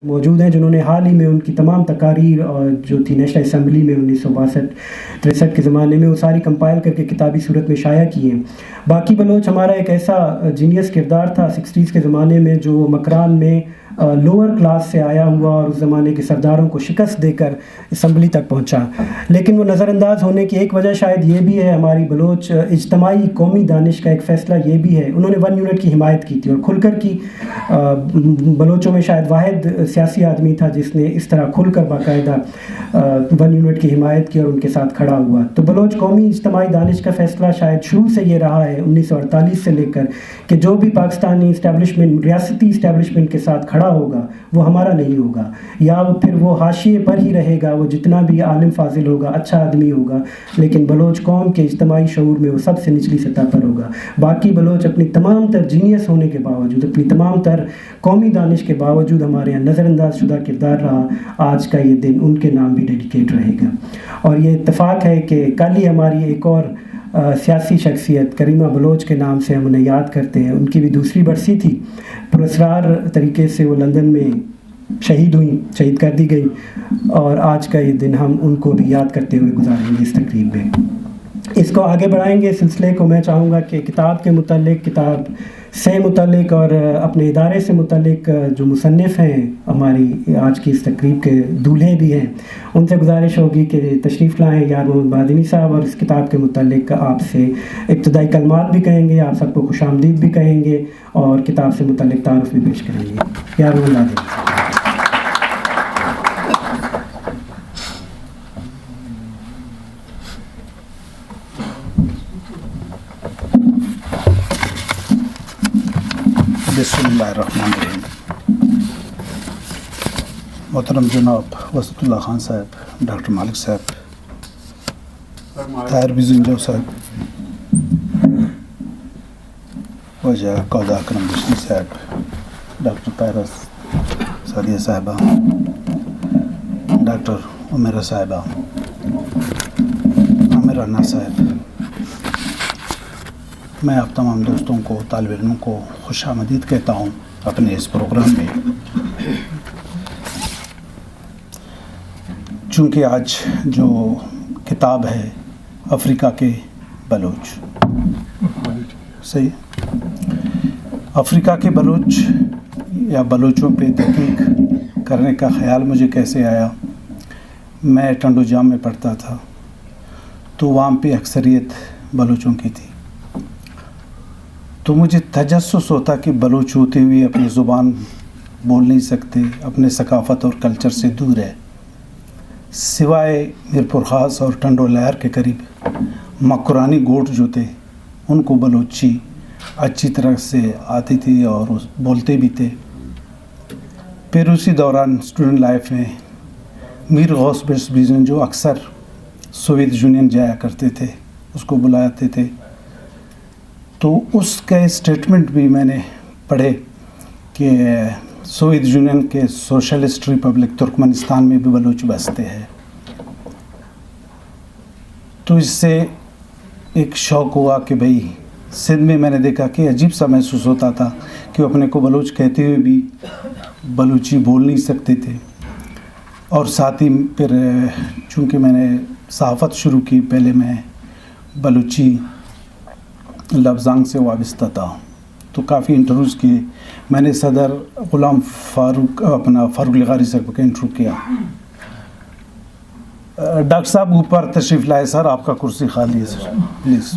موجود ہیں جنہوں نے حال ہی میں ان کی تمام تقاریر اور جو تھی نیشنل اسمبلی میں 1962-63 کے زمانے میں وہ ساری کمپائل کر کے کتابی صورت میں شائع کی ہیں۔ باقی بلوچ ہمارا ایک ایسا جینیس کردار تھا 60s کے زمانے میں جو مکران میں لوور کلاس سے آیا ہوا اور اس زمانے کے سرداروں کو شکست دے کر اسمبلی تک پہنچا، لیکن وہ نظر انداز ہونے کی ایک وجہ شاید یہ بھی ہے، ہماری بلوچ اجتماعی قومی دانش کا ایک فیصلہ یہ بھی ہے، انہوں نے 1 یونٹ کی حمایت کی تھی اور کھل کر کی بلوچوں میں شاید واحد سیاسی آدمی تھا جس نے اس طرح کھل کر باقاعدہ 1 یونٹ کی حمایت کی اور ان کے ساتھ کھڑا ہوا۔ تو بلوچ قومی اجتماعی دانش کا فیصلہ شاید شروع سے یہ رہا ہے 1948 سے لے کر کہ جو بھی پاکستانی اسٹیبلشمنٹ ریاستی اسٹیبلشمنٹ کے ساتھ کھڑا ہوگا وہ ہمارا نہیں ہوگا، یا وہ پھر وہ حاشیے پر ہی رہے گا، وہ جتنا بھی عالم فاضل ہوگا، اچھا آدمی ہوگا، لیکن بلوچ قوم کے اجتماعی شعور میں وہ سب سے نچلی سطح پر ہوگا۔ باقی بلوچ اپنی تمام تر جینیس ہونے کے باوجود، اپنی تمام تر قومی دانش کے باوجود ہمارے یہاں نظر انداز شدہ کردار رہا۔ آج کا یہ دن ان کے نام بھی ڈیڈیکیٹ رہے گا، اور یہ اتفاق ہے کہ کل ہی ہماری ایک اور سیاسی شخصیت کریمہ بلوچ کے نام سے ہم انہیں یاد کرتے ہیں، ان کی بھی دوسری برسی تھی، پراسرار طریقے سے وہ لندن میں شہید ہوئیں، شہید کر دی گئی، اور آج کا یہ دن ہم ان کو بھی یاد کرتے ہوئے گزاریں گے اس تقریب میں۔ اس کو آگے بڑھائیں گے سلسلے کو۔ میں چاہوں گا کہ کتاب کے متعلق، کتاب سے متعلق اور اپنے ادارے سے متعلق جو مصنف ہیں، ہماری آج کی اس تقریب کے دولہے بھی ہیں، ان سے گزارش ہوگی کہ تشریف لائیں یار محمد مہدنی صاحب، اور اس کتاب کے متعلق آپ سے ابتدائی کلمات بھی کہیں گے، آپ سب کو خوش آمدید بھی کہیں گے، اور کتاب سے متعلق تعارف بھی پیش کریں گے۔ یار محمد مہدنی۔ بسم اللہ الرحمن الرحیم۔ محترم جناب وسط اللہ خان صاحب، ڈاکٹر مالک صاحب، طاہر بزنجو صاحب، وجہ قودا اکرم بشری صاحب، ڈاکٹر طاہرہ سعدیہ صاحبہ، ڈاکٹر عمیرہ صاحبہ، عامر رانا صاحب، میں آپ تمام دوستوں کو، طالب علموں کو خوش آمدید کہتا ہوں اپنے اس پروگرام میں۔ چونکہ آج جو کتاب ہے افریقہ کے بلوچ، صحیح، افریقہ کے بلوچ یا بلوچوں پہ تحقیق کرنے کا خیال مجھے کیسے آیا؟ میں ٹنڈو جام میں پڑھتا تھا تو وہاں پہ اکثریت بلوچوں کی تھی، تو مجھے تجسس ہوتا کہ بلوچ ہوتے ہوئے اپنی زبان بول نہیں سکتے، اپنے ثقافت اور کلچر سے دور ہے، سوائے میر پرخاص اور ٹنڈو لہر کے قریب مکرانی گوٹ جو تھے ان کو بلوچی اچھی طرح سے آتی تھی اور بولتے بھی تھے۔ پھر اسی دوران اسٹوڈنٹ لائف میں میر غوث بزن جو اکثر سوویت یونین جایا کرتے تھے، اس کو بلاتے تھے، تو اس کا اسٹیٹمنٹ بھی میں نے پڑھے کہ سوویت یونین کے سوشلسٹ ریپبلک ترکمنستان میں بھی بلوچ بستے ہیں۔ تو اس سے ایک شوق ہوا کہ بھئی سندھ میں نے دیکھا کہ عجیب سا محسوس ہوتا تھا کہ وہ اپنے کو بلوچ کہتے ہوئے بھی بلوچی بول نہیں سکتے تھے، اور ساتھ ہی پھر چونکہ میں نے صحافت شروع کی، پہلے میں بلوچی لفظانگ سے وابستہ تھا، تو کافی انٹرویوز کیے، میں نے صدر غلام فاروق لغاری صاحب کا انٹرویو کیا۔ ڈاکٹر صاحب اوپر تشریف لائے، سر آپ کا کرسی خالی ہے سر، پلیز۔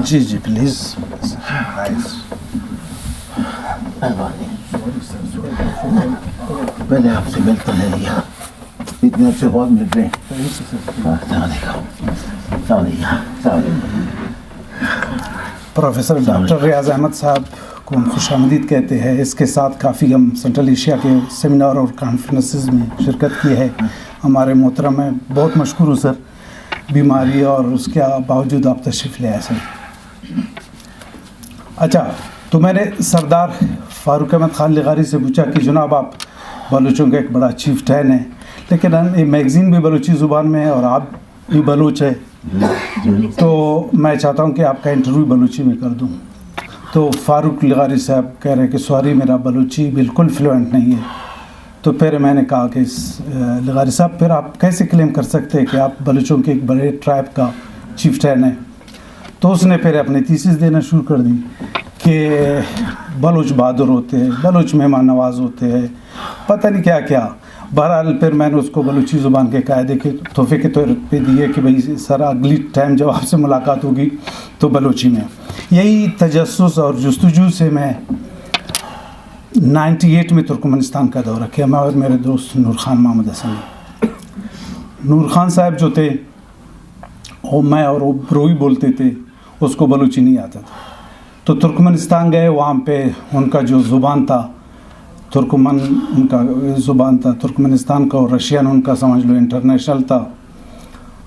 G G please. پہلے آپ سے ملتا ہے لیا، اتنے آپ سے بہت مل رہے ہیں۔ السلام علیکم۔ پروفیسر ڈاکٹر ریاض احمد صاحب کو ہم خوش آمدید کہتے ہیں۔ اس کے ساتھ کافی ہم سینٹرل ایشیا کے سیمینار اور کانفرنسز میں شرکت کی ہے۔ ہمارے محترم ہیں، بہت مشکور ہوں سر، بیماری اور اس کے باوجود آپ تشریف لے آئے سر۔ اچھا، تو میں نے سردار فاروق احمد خان لغاری سے پوچھا کہ جناب آپ بلوچوں کا ایک بڑا چیف ٹین ہے، لیکن یہ میگزین بھی بلوچی زبان میں ہے اور آپ بھی بلوچ ہے، تو میں چاہتا ہوں کہ آپ کا انٹرویو بلوچی میں کر دوں. تو فاروق لغاری صاحب کہہ رہے کہ سوری میرا بلوچی بالکل فلوئنٹ نہیں ہے. تو پھر میں نے کہا کہ لغاری صاحب پھر آپ کیسے کلیم کر سکتے ہیں کہ آپ بلوچوں کے ایک بڑے ٹرائب کا چیفٹین ہیں. تو اس نے پھر اپنی تھیسس دینا شروع کر دی کہ بلوچ بہادر ہوتے ہیں, بلوچ مہمان نواز ہوتے ہیں, پتہ نہیں کیا کیا. بہرحال پھر میں نے اس کو بلوچی زبان کے قاعدے کے تحفے کے طور پہ دیے کہ بھائی سر اگلی ٹائم جب آپ سے ملاقات ہوگی تو بلوچی میں. یہی تجسس اور جستجو سے میں 98 میں ترکمنستان کا دورہ کیا, میں اور میرے دوست نور خان محمد حسن. نور خان صاحب جو تھے وہ میں اور وہ بروئی بولتے تھے, اس کو بلوچی نہیں آتا تھا. تو ترکمنستان گئے, وہاں پہ ان کا جو زبان تھا ترکمن ان کا زبان تھا ترکمنستان کا, اور رشین ان کا سمجھ لو انٹرنیشنل تھا,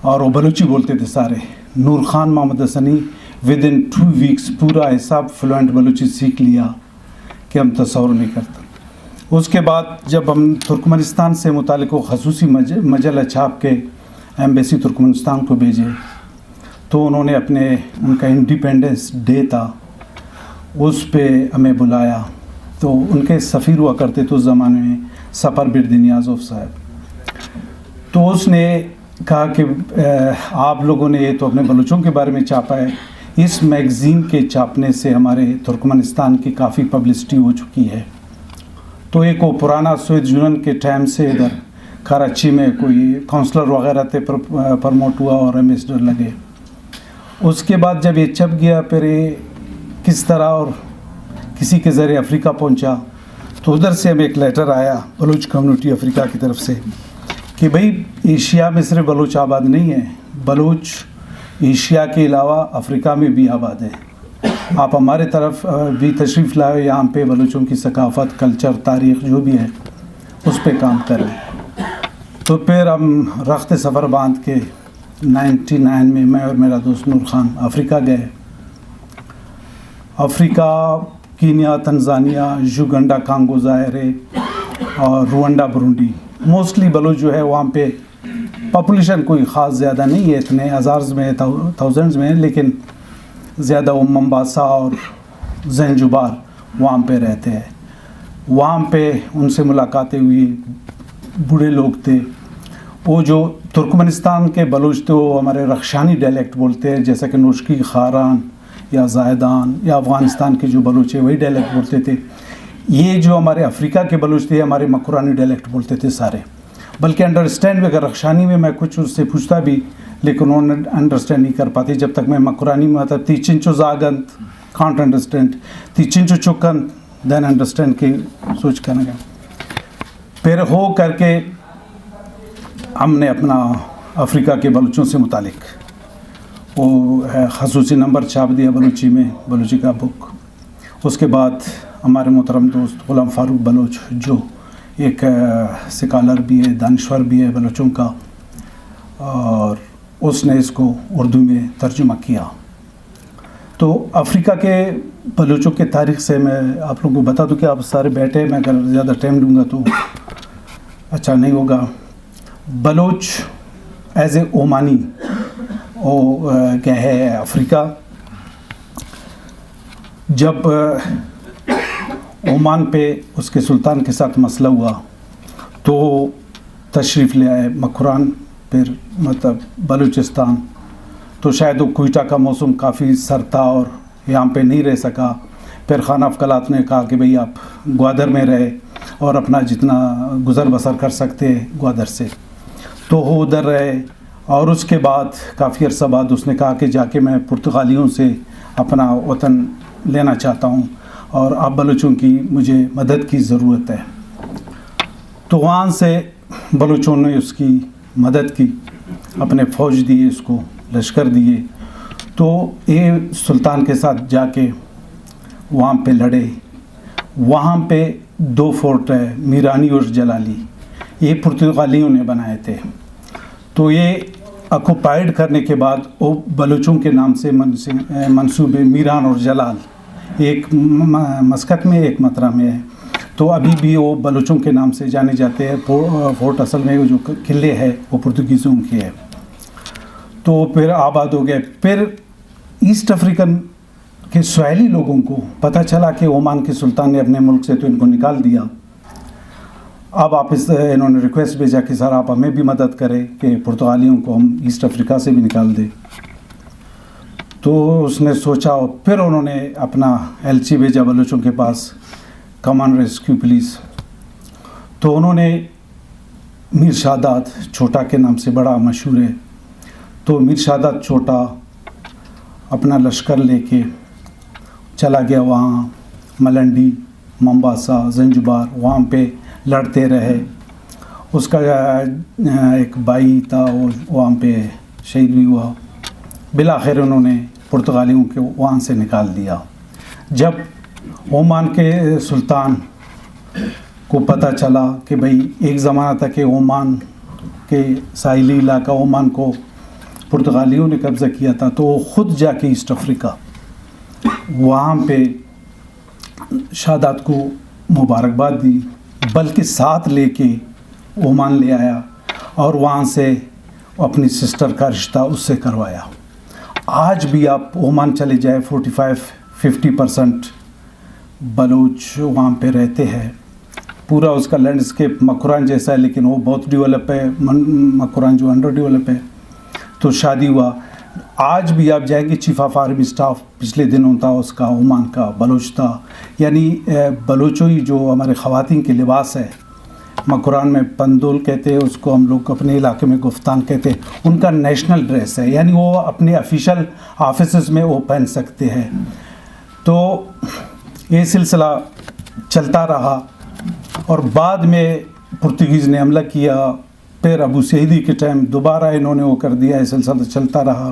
اور وہ بلوچی بولتے تھے سارے. نور خان محمد حسنی ود ان 2 ویکس پورا ایسا فلوئنٹ بلوچی سیکھ لیا کہ ہم تصور نہیں کرتے. اس کے بعد جب ہم ترکمنستان سے متعلق وہ خصوصی مجلہ چھاپ کے ایمبیسی ترکمنستان کو بھیجے, تو انہوں نے ان کا انڈیپینڈنس ڈے تھا اس پہ ہمیں بلایا. تو ان کے سفیر ہوا کرتے تھے اس زمانے میں سفر برد نیازوف صاحب. تو اس نے کہا کہ آپ لوگوں نے یہ تو اپنے بلوچوں کے بارے میں چھاپا ہے, اس میگزین کے چھاپنے سے ہمارے ترکمنستان کی کافی پبلسٹی ہو چکی ہے. تو ایک وہ پرانا سوویت یونین کے ٹائم سے ادھر کراچی میں کوئی کونسلر وغیرہ تھے, پرموٹ ہوا اور ایمبیسڈر لگے. اس کے بعد جب یہ چھپ گیا, پھر یہ کس طرح اور کسی کے ذریعے افریقہ پہنچا, تو ادھر سے ہمیں ایک لیٹر آیا بلوچ کمیونٹی افریقہ کی طرف سے کہ بھئی ایشیا میں صرف بلوچ آباد نہیں ہے, بلوچ ایشیا کے علاوہ افریقہ میں بھی آباد ہے, آپ ہمارے طرف بھی تشریف لائے, یہاں پہ بلوچوں کی ثقافت, کلچر, تاریخ جو بھی ہے اس پہ کام کریں. تو پھر ہم رخت سفر باندھ کے 99 میں میں اور میرا دوست نور خان افریقہ گئے. افریقہ کینیا, تنزانیہ, یوگنڈا, کانگو ظاہرے اور روانڈا, برونڈی. موسٹلی بلوچ جو ہے وہاں پہ پاپولیشن کوئی خاص زیادہ نہیں ہے, اتنے ہزارز میں تھاؤزنڈز میں, لیکن زیادہ وہ ممباسا اور زنجبار وہاں پہ رہتے ہیں. وہاں پہ ان سے ملاقاتیں ہوئی, بوڑھے لوگ تھے. وہ جو ترکمنستان کے بلوچ تھے وہ ہمارے رخشانی ڈائلیکٹ بولتے ہیں, جیسا کہ نوشکی, خاران یا زائدان یا افغانستان کے جو بلوچ ہیں وہی ڈائلیکٹ بولتے تھے. یہ جو ہمارے افریقہ کے بلوچ تھے ہمارے مکرانی ڈائلیکٹ بولتے تھے سارے. بلکہ انڈرسٹینڈ بھی اگر رخشانی میں کچھ اس سے پوچھتا بھی, لیکن انہوں نے انڈرسٹینڈ نہیں کر پاتے جب تک میں مکرانی میں آتا. تیچنچو زاگنت کانٹ انڈرسٹینڈ, تیچنچو چکن دین انڈرسٹینڈ کی سوچ کرنے کا. پھر ہو کر کے ہم نے اپنا افریقہ کے بلوچوں سے متعلق وہ خصوصی نمبر چھاپ دیا بلوچی میں, بلوچی کا بک. اس کے بعد ہمارے محترم دوست غلام فاروق بلوچ جو ایک سکالر بھی ہے, دانشور بھی ہے بلوچوں کا, اور اس نے اس کو اردو میں ترجمہ کیا. تو افریقہ کے بلوچوں کے تاریخ سے میں آپ لوگوں کو بتا دوں کہ آپ سارے بیٹھے, میں اگر زیادہ ٹائم لوں گا تو اچھا نہیں ہوگا. بلوچ ایز اے اومانی وہ کیا ہے افریقہ, جب عمان پہ اس کے سلطان کے ساتھ مسئلہ ہوا تو تشریف لے آئے مکران, پھر مطلب بلوچستان. تو شاید وہ کوئٹہ کا موسم کافی سرد تھا اور یہاں پہ نہیں رہ سکا. پھر خان افقلات نے کہا کہ بھئی آپ گوادر میں رہے اور اپنا جتنا گزر بسر کر سکتے گوادر سے, تو وہ ادھر رہے. اور اس کے بعد کافی عرصہ بعد اس نے کہا کہ جا کے میں پرتگالیوں سے اپنا وطن لینا چاہتا ہوں اور آپ بلوچوں کی مجھے مدد کی ضرورت ہے. تو وہاں سے بلوچوں نے اس کی مدد کی, اپنے فوج دیے, اس کو لشکر دیے. تو یہ سلطان کے ساتھ جا کے وہاں پہ لڑے. وہاں پہ 2 فورٹ ہے, میرانی اور جلالی, یہ پرتگالیوں نے بنائے تھے. تو یہ آکوپائیڈ کرنے کے بعد وہ بلوچوں کے نام سے منسوب ہے, میران اور جلال, ایک مسقط میں ایک مترا میں ہے. تو ابھی بھی وہ بلوچوں کے نام سے جانے جاتے ہیں. فورٹ اصل میں جو قلعے ہے وہ پرتگیزوں کے ہے. تو پھر آباد ہو گئے. پھر ایسٹ افریقن کے سواحلی لوگوں کو پتہ چلا کہ عمان کے سلطان نے اپنے ملک سے تو ان کو نکال دیا. اب انہوں نے ریکویسٹ بھیجا کہ سر آپ ہمیں بھی مدد کریں کہ پرتگالیوں کو ہم ایسٹ افریقہ سے بھی نکال دیں. تو اس نے سوچا, پھر انہوں نے اپنا ایل سی بھیجا بلوچوں کے پاس, کمان ریسکیو پولیس. تو انہوں نے میر شادات چھوٹا کے نام سے بڑا مشہور ہے, تو میر شادات چھوٹا اپنا لشکر لے کے چلا گیا وہاں ملنڈی, ممباسا, زنجبار, وہاں پہ لڑتے رہے. اس کا ایک بھائی تھا وہ وہاں پہ شہید بھی ہوا. بالآخر انہوں نے پرتگالیوں کو وہاں سے نکال دیا. جب عمان کے سلطان کو پتہ چلا کہ بھئی ایک زمانہ تھا کہ عمان کے ساحلی علاقہ عمان کو پرتگالیوں نے قبضہ کیا تھا, تو وہ خود جا کے ایسٹ افریقہ وہاں پہ شادات کو مبارکباد دی, بلکہ ساتھ لے کے عمان لے آیا اور وہاں سے اپنی سسٹر کا رشتہ اس سے کروایا. آج بھی آپ عمان چلے جائے 45-50% بلوچ وہاں پہ رہتے ہیں. پورا اس کا لینڈسکیپ مکران جیسا ہے, لیکن وہ بہت ڈیولپ ہے. مکران جو انڈر ڈیولپ ہے. تو شادی ہوا. آج بھی آپ جائیں گے, چیف آف آرمی اسٹاف پچھلے دنوں تھا اس کا عمان کا, بلوچ تھا. یعنی بلوچوئی جو ہمارے خواتین کے لباس ہے, مکران میں پندول کہتے ہیں اس کو, ہم لوگ اپنے علاقے میں گفتان کہتے ہیں, ان کا نیشنل ڈریس ہے. یعنی وہ اپنے آفیشل آفیسز میں وہ پہن سکتے ہیں. تو یہ سلسلہ چلتا رہا اور بعد میں پرتگیز نے حملہ کیا. پھر ابو سعیدی کے ٹائم دوبارہ انہوں نے وہ کر دیا. یہ سلسلہ چلتا رہا,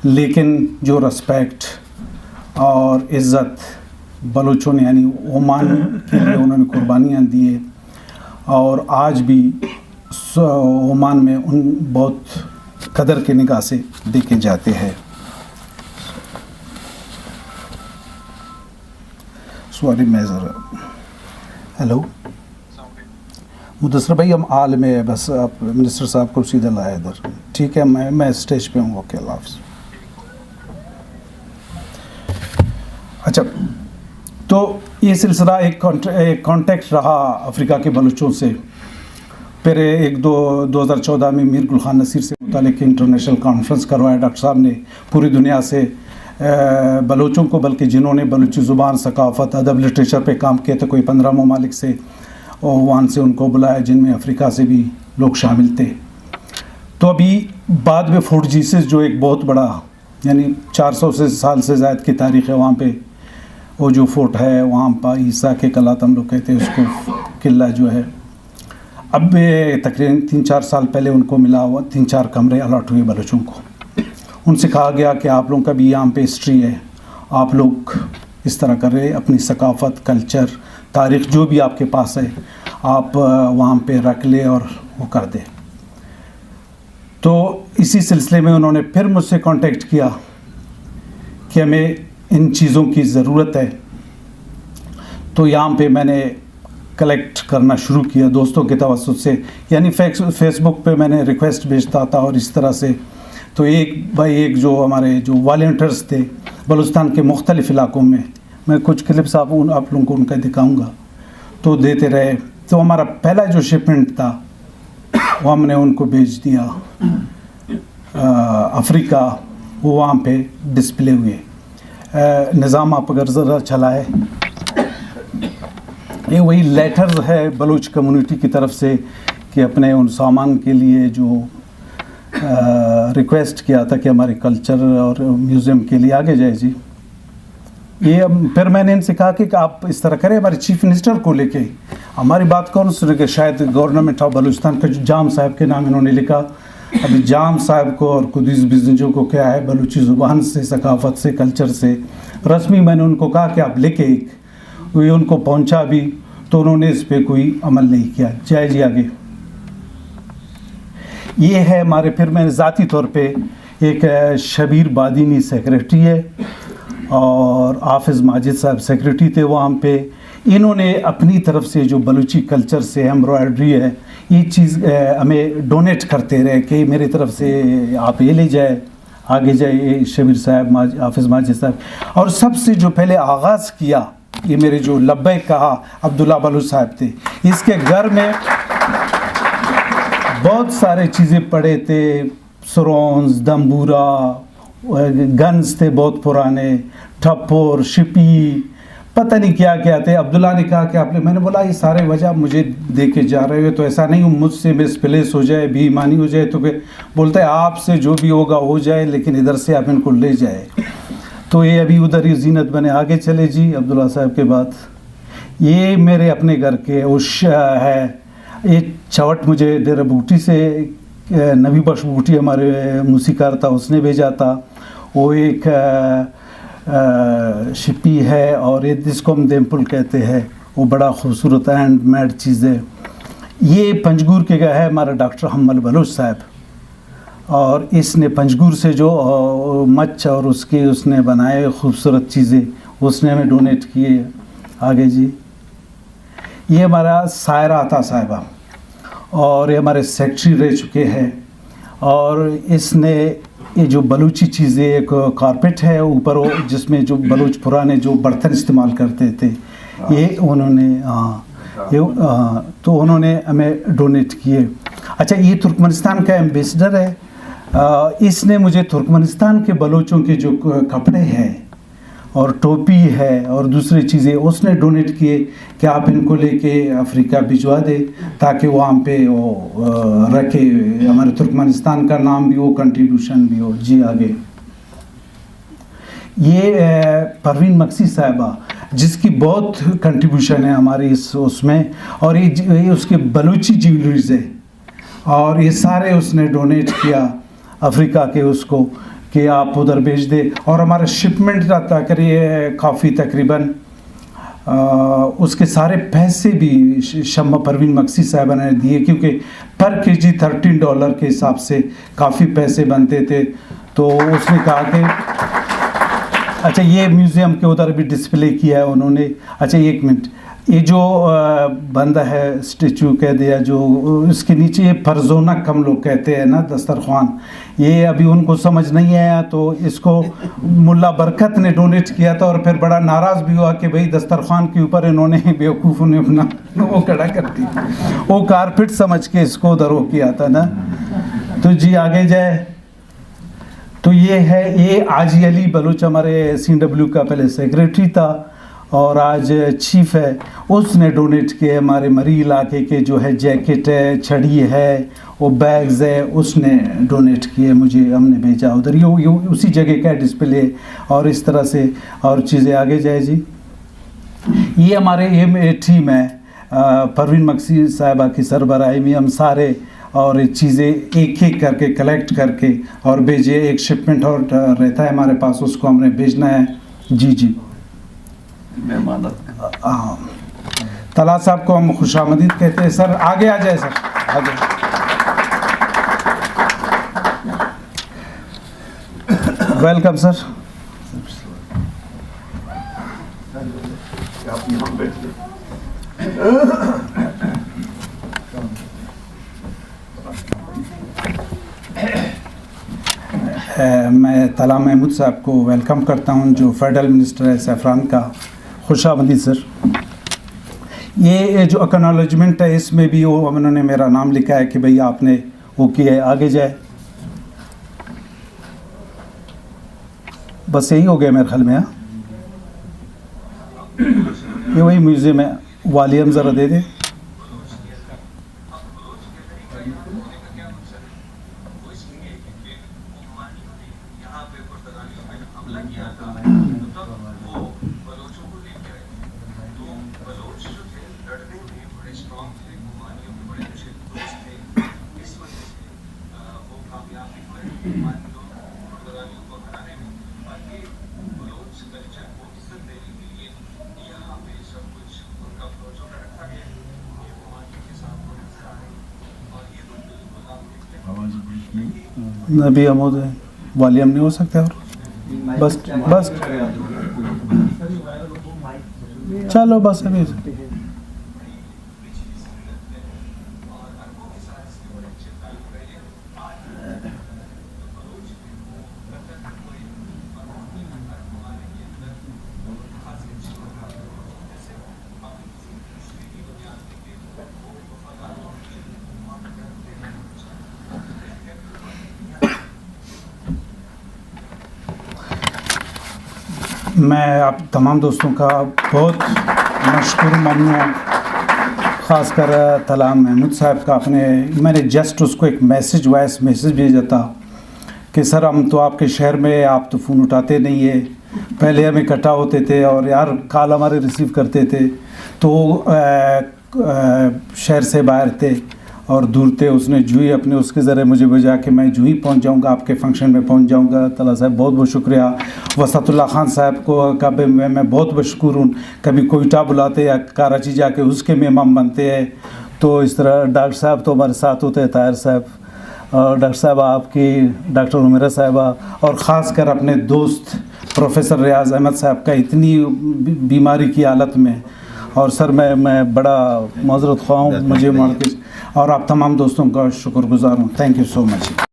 لیکن جو رسپیکٹ اور عزت بلوچوں نے یعنی عمان کے لیے انہوں نے قربانیاں دیے, اور آج بھی عمان میں ان بہت قدر کے نگاہ سے دیکھے جاتے ہیں. سوری میں ذرا ہیلو مدثر بھائی, ہم حال میں ہے, بس آپ منسٹر صاحب کو سیدھا لائے ادھر, ٹھیک ہے؟ میں اسٹیج پہ ہوں. اوکے, اللہ حافظ. اچھا, تو یہ سلسلہ ایک کانٹیکٹ رہا افریقہ کے بلوچوں سے. پھر 2014 میں میر گل خان نصیر سے متعلق انٹرنیشنل کانفرنس کروایا ڈاکٹر صاحب نے پوری دنیا سے بلوچوں کو, بلکہ جنہوں نے بلوچی زبان, ثقافت, ادب, لٹریچر پہ کام کیا تھے, کوئی 15 ممالک سے, اور وہاں سے ان کو بلایا, جن میں افریقہ سے بھی لوگ شامل تھے. تو ابھی بعد میں فورٹ جیسس جو ایک بہت بڑا یعنی 400 سال سے زائد کی تاریخ ہے وہاں پہ, وہ جو فورٹ ہے وہاں پہ عیسیٰ کے قلعہ ہم لوگ کہتے ہیں اس کو, قلعہ جو ہے, اب تقریباً 3-4 سال پہلے ان کو ملا ہوا 3-4 کمرے الاٹ ہوئے بلوچوں کو. ان سے کہا گیا کہ آپ لوگوں کا بھی یہاں پہ ہسٹری ہے, آپ لوگ اس طرح کر رہے, اپنی ثقافت, کلچر, تاریخ جو بھی آپ کے پاس ہے آپ وہاں پہ رکھ لے اور وہ کر دے. تو اسی سلسلے میں انہوں نے پھر مجھ سے کانٹیکٹ کیا کہ ہمیں ان چیزوں کی ضرورت ہے. تو یہاں پہ میں نے کلیکٹ کرنا شروع کیا دوستوں کے توسط سے, یعنی فیس بک پہ میں نے ریکویسٹ بھیجتا تھا اور اس طرح سے. تو ایک جو ہمارے جو والنٹرز تھے بلوچستان کے مختلف علاقوں میں کچھ کلپس آپ لوگوں کو ان کا دکھاؤں گا, تو دیتے رہے. تو ہمارا پہلا جو شپمنٹ تھا وہ ہم نے ان کو بھیج دیا افریقہ, وہ وہاں پہ ڈسپلے ہوئے. نظام آپ اگر ذرا چلائے, یہ وہی لیٹرز ہے بلوچ کمیونٹی کی طرف سے کہ اپنے ان سامان کے لیے جو ریکویسٹ کیا تھا کہ ہمارے کلچر اور میوزیم کے لیے آگے جائے. جی یہ پھر میں نے ان سے کہا کہ آپ اس طرح کریں, ہمارے چیف منسٹر کو لے کے ہماری بات کون سنے, کہ شاید گورنمنٹ آف بلوچستان کا جو جام صاحب کے نام انہوں نے لکھا. ابھی جام صاحب کو اور قدیس بزنجوں کو کیا ہے بلوچی زبان سے, ثقافت سے, کلچر سے رسمی. میں نے ان کو کہا کہ آپ لکھے, یہ ان کو پہنچا بھی, تو انہوں نے اس پہ کوئی عمل نہیں کیا. جائے جی آگے. یہ ہے ہمارے, پھر میں ذاتی طور پہ ایک شبیر بادینی سیکریٹری ہے اور حافظ ماجد صاحب سیکریٹری تھے وہاں پہ. انہوں نے اپنی طرف سے جو بلوچی کلچر سے ایمبرائڈری ہے یہ چیز ہمیں ڈونیٹ کرتے رہے کہ میری طرف سے آپ یہ لے جائے آگے جائے شبیر صاحب حافظ ماجد صاحب. اور سب سے جو پہلے آغاز کیا یہ میرے جو لبیک کہا عبداللہ بلوچ صاحب تھے. اس کے گھر میں بہت سارے چیزیں پڑے تھے, سرونز, دمبورا, گنز تھے بہت پرانے, ٹھپور, شپی, پتہ نہیں کیا کیا تھے. عبداللہ نے کہا کہ آپ نے, میں نے بولا یہ سارے وجہ مجھے دے کے جا رہے ہو تو ایسا نہیں ہوں مجھ سے مس پلیس ہو جائے, بے ایمانی ہو جائے, تو کہ بولتا ہے آپ سے جو بھی ہوگا ہو جائے لیکن ادھر سے آپ ان کو لے جائے. تو یہ ابھی ادھر ہی زینت بنے آگے چلے جی عبداللہ صاحب کے بعد. یہ میرے اپنے گھر کے اوش ہے. یہ چوٹ مجھے ڈیرہ بوٹی سے نبی بخش بوٹی ہمارے موسیقار تھا, اس نے بھیجا تھا. وہ ایک شپی ہے اور یہ جس کو ہم دیمپل کہتے ہیں, وہ بڑا خوبصورت اینڈ میڈ چیز ہے. یہ پنجگور کے ہے ہمارا ڈاکٹر حمل بلوچ صاحب, اور اس نے پنجگور سے جو مچ اور اس نے بنائے خوبصورت چیزیں اس نے ہمیں ڈونیٹ کیے. آگے جی, یہ ہمارا سائرہ عطا صاحبہ اور یہ ہمارے سیکٹری رہ چکے ہیں. اور اس نے یہ جو بلوچی چیزیں, ایک کارپیٹ ہے اوپر جس میں جو بلوچ پرانے جو برتن استعمال کرتے تھے, یہ انہوں نے تو انہوں نے ہمیں ڈونیٹ کیے. اچھا, یہ ترکمنستان کا ایمبیسڈر ہے. اس نے مجھے ترکمنستان کے بلوچوں کے جو کپڑے ہیں اور ٹوپی ہے اور دوسری چیزیں اس نے ڈونیٹ کیے کہ آپ ان کو لے کے افریقہ بھجوا دے تاکہ وہاں پہ وہ رکھے, ہمارے ترکمنستان کا نام بھی ہو, کنٹریبیوشن بھی ہو. جی آگے, یہ پروین مکسی صاحبہ جس کی بہت کنٹریبیوشن ہے ہماری اس میں, اور یہ اس کے بلوچی جیولریز ہے اور یہ سارے اس نے ڈونیٹ کیا افریقہ کے اس کو کہ آپ ادھر بھیج دے. اور ہمارا شپمنٹ رہتا کریے کافی تقریباً اس کے سارے پیسے بھی شمع پروین مکسی صاحبہ نے دیے کیونکہ پر کے جی $13 کے حساب سے کافی پیسے بنتے تھے. تو اس نے کہا کہ اچھا یہ میوزیم کے ادھر بھی ڈسپلے کیا ہے انہوں نے. اچھا ایک منٹ, یہ جو بندہ ہے اسٹیچو کہہ دیا جو اس کے نیچے یہ فرزونک ہم لوگ کہتے ہیں نا دسترخوان, یہ ابھی ان کو سمجھ نہیں آیا تو اس کو ملا برکت نے ڈونیٹ کیا تھا اور پھر بڑا ناراض بھی ہوا کہ بھئی دسترخوان کے اوپر انہوں نے بیوقوفوں نے اپنا وہ کھڑا کر دیا, وہ کارپیٹ سمجھ کے اس کو ادھر وہ کیا تھا نا. تو جی آگے جائے تو یہ ہے, یہ آجی علی بلوچ ہمارے CW کا پہلے سیکریٹری تھا اور آج چیف ہے. اس نے ڈونیٹ کیے ہمارے مری علاقے کے جو ہے جیکٹ ہے, چھڑی ہے, وہ بیگز ہے, اس نے ڈونیٹ کیے مجھے, ہم نے بھیجا ادھر. یہ اسی جگہ کا ڈسپلے اور اس طرح سے اور چیزیں. آگے جائے جی, یہ ہمارے ٹیم ہے پروین مکسی صاحبہ کی سربراہی میں, ہم سارے اور چیزیں ایک ایک کر کے کلیکٹ کر کے اور بھیجے. ایک شپمنٹ اور رہتا ہے ہمارے پاس, اس کو ہم نے بھیجنا ہے. جی جی, طلحہ صاحب کو ہم خوش آمدید کہتے ہیں. سر آگے آ جائے, سر آگے. Welcome sir. میں طلحہ محمود صاحب کو ویلکم کرتا ہوں جو فیڈرل منسٹر ہے سیفران کا. خوش آمدید سر. یہ جو اکنالجمنٹ ہے اس میں بھی وہ انہوں نے میرا نام لکھا ہے کہ بھئی آپ نے وہ کیا ہے. آگے جائے, بس یہی ہو گیا میرے خیال میں. یہ وہی میوزیم ہے, والیوم ذرا دے دے. نبی عمود ہے, والیوم نہیں ہو سکتا. اور بس بس چلو بس ابھی. میں آپ تمام دوستوں کا بہت مشکور ممنون ہوں، خاص کر طلال محمود صاحب کا. میں نے جسٹ اس کو ایک وائس میسیج بھیجا تھا کہ سر ہم تو آپ کے شہر میں، آپ تو فون اٹھاتے نہیں ہے، پہلے ہم اکٹھا ہوتے تھے اور یار کال ہمارے ریسیو کرتے تھے، تو شہر سے باہر تھے اور دور تھے. اس نے جو ہی اپنے اس کے ذریعے مجھے بھیجا کہ میں جو ہی پہنچ جاؤں گا آپ کے فنکشن میں پہنچ جاؤں گا. طلال صاحب بہت بہت شکریہ. وسعت اللہ خان صاحب کو کا بھی میں بہت مشکور ہوں. کبھی کوئٹہ بلاتے یا کراچی جا کے اس کے مہمان بنتے ہیں. تو اس طرح ڈاکٹر صاحب تو ہمارے ساتھ ہوتے ہیں، طاہر صاحب اور ڈاکٹر صاحبہ آپ کی، ڈاکٹر عمیرہ صاحبہ، اور خاص کر اپنے دوست پروفیسر ریاض احمد صاحب کا اتنی بیماری کی حالت میں. اور سر میں بڑا معذرت خواہ ہوں مجھے مار کے، اور آپ تمام دوستوں کا شکر گزار ہوں. Thank you so much.